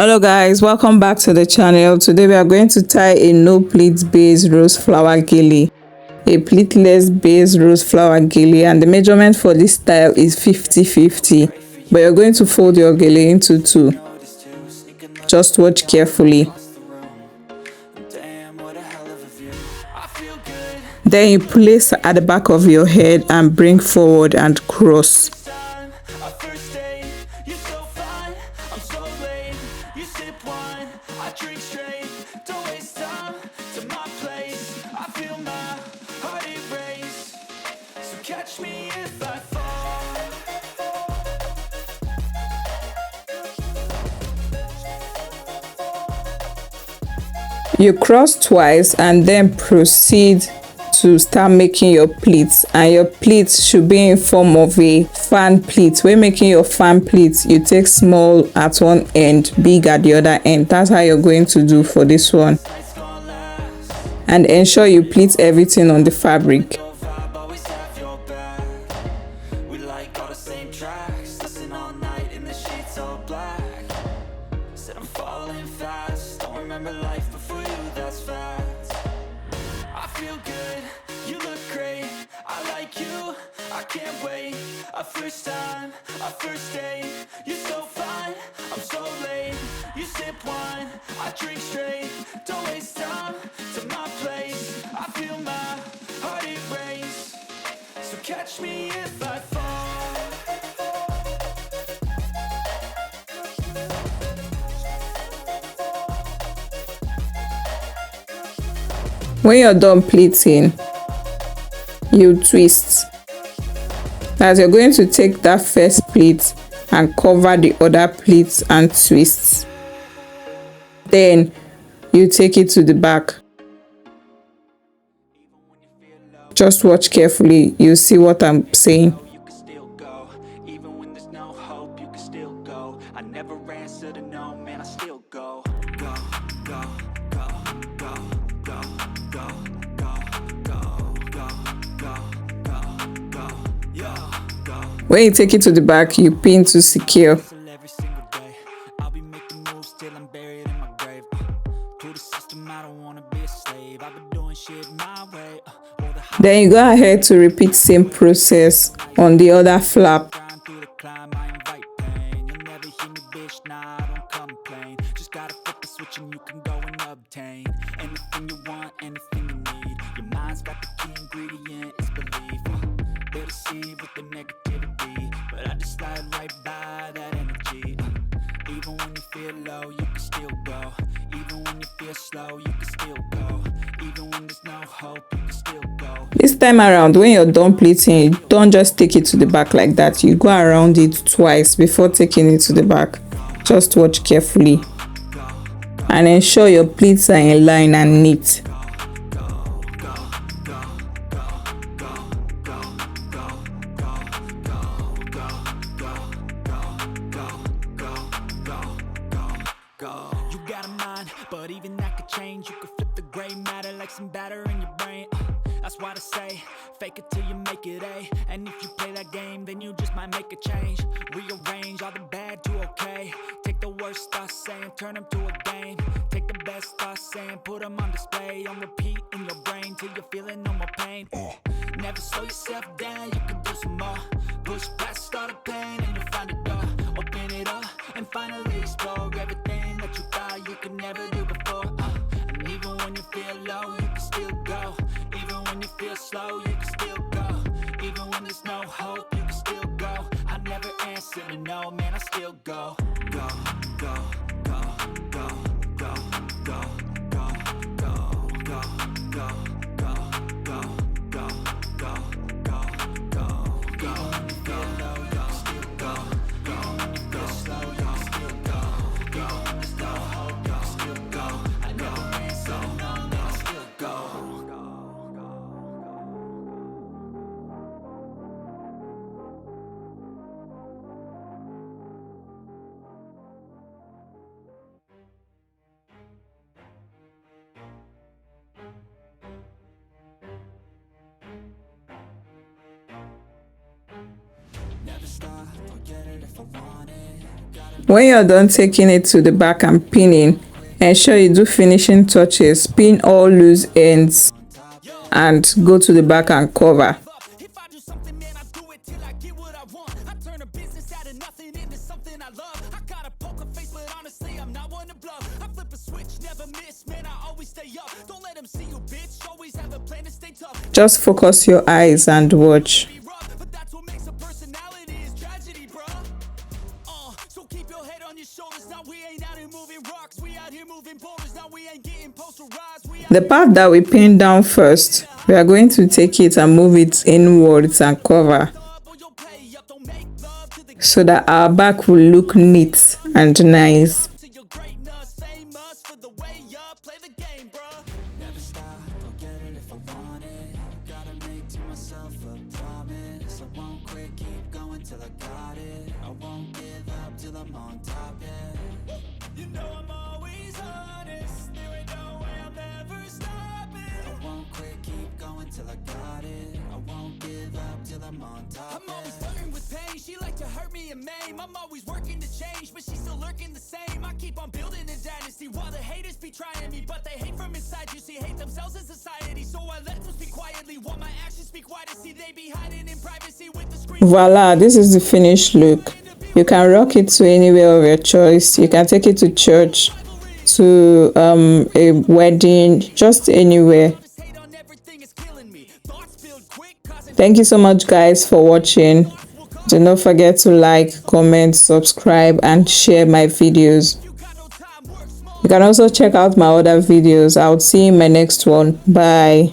Hello guys, welcome back to the channel. Today we are going to tie a no pleats base rose flower gele, a pleatless base rose flower gele, and the measurement for this style is 50-50, but you're going to fold your gele into two. Just watch carefully. Then you place at the back of your head and bring forward and cross. Catch me if I fall. You cross twice and then proceed to start making your pleats, and your pleats should be in form of a fan pleat. When making your fan pleats, you take small at one end, big at the other end. That's how you're going to do for this one, and ensure you pleat everything on the fabric. I can't wait, a first time, a first date. You're so fine, I'm so late. You sip wine, I drink straight. Don't waste time to my place. I feel my heart erase. So catch me if I fall. When you're done pleating, you twist. As you're going to take that first pleat and cover the other pleats and twist. Then you take it to the back. Just watch carefully, you see what I'm saying. You can still go, even when there's no hope, you can still go. I never answer to no, man, I still go. Go, go, go, go, go, go, go, go, go, go, go, go, go. When you take it to the back, you pin to secure. Every single day, I'll be making moves till I'm buried in my grave. To the system, I don't wanna be a slave. I've been doing shit my way. Then you go ahead to repeat same process on the other flap. Through the climb, I invite pain. You'll never hear me, bitch, nah, I don't complain. Just gotta flip the switch and you can go and obtain anything you want, anything you need. Your mind's got the key ingredient, it's belief. They'll deceive with the negativity, but I just slide right by that energy. Even when you feel low, you can still go. Even when you feel slow, you can still go. Even when there's no hope, you can still go. This time around, when you're done pleating, you don't just take it to the back like that. You go around it twice before taking it to the back. Just watch carefully and ensure your pleats are in line and neat. You got a mind, but even that could change. You could flip the gray matter like some batter in your brain. That's why I say, fake it till you make it A. And if you play that game, then you just might make a change. Rearrange all the bad to okay. Take the worst thoughts saying, turn them to a game. Take the best thoughts saying, put them on display. On repeat in your brain till you're feeling no more pain. Never slow yourself down, you can do some more. Push past all the pain and you'll find a door. Open it up and finally explore everything that you thought you could never do before. And even when you feel low, you can still go. Even when you feel slow, you can still go. Even when there's no hope, you can still go. I never answer to no, man, I still go. Go, go, go, go, go, go, go, go, go, go, go, go, go, go, go, go, go. Even when you feel low, you can still go. Even when you feel slow, you can still go. Even when there's no hope, you can still go. I never answer to no, man, I still go. When you're done taking it to the back and pinning, ensure you do finishing touches, pin all loose ends and go to the back and cover. If I do something, man, I do it till I get what I want. I turn a business out of nothing into something I love. I got a poker face, but honestly, I'm not one to bluff. I flip a switch, never miss, man, I always stay up. Don't let them see you, bitch. Always have a plan to stay tough. Just focus your eyes and watch. But that's what makes a personality is tragedy, bruh. So keep your head on your shoulders. Now we ain't out here moving rocks. We out here moving boulders. Now we ain't getting posterized. The part that we pin down first, we are going to take it and move it inwards and cover so that our back will look neat and nice. I'm always flirting with pain. She like to hurt me and maim. I'm always working to change, but she's still lurking the same. I keep on building a dynasty while the haters be trying me, but they hate from inside. You see, hate themselves in society, so I let them speak quietly while my actions speak wider. See, they be hiding in privacy with the screen. Voila, this is the finished look. You can rock it to anywhere of your choice. You can take it to church, to a wedding, just anywhere. Thank you so much, guys, for watching. Do not forget to like, comment, subscribe, and share my videos. You can also check out my other videos. I'll see you in my next one. Bye.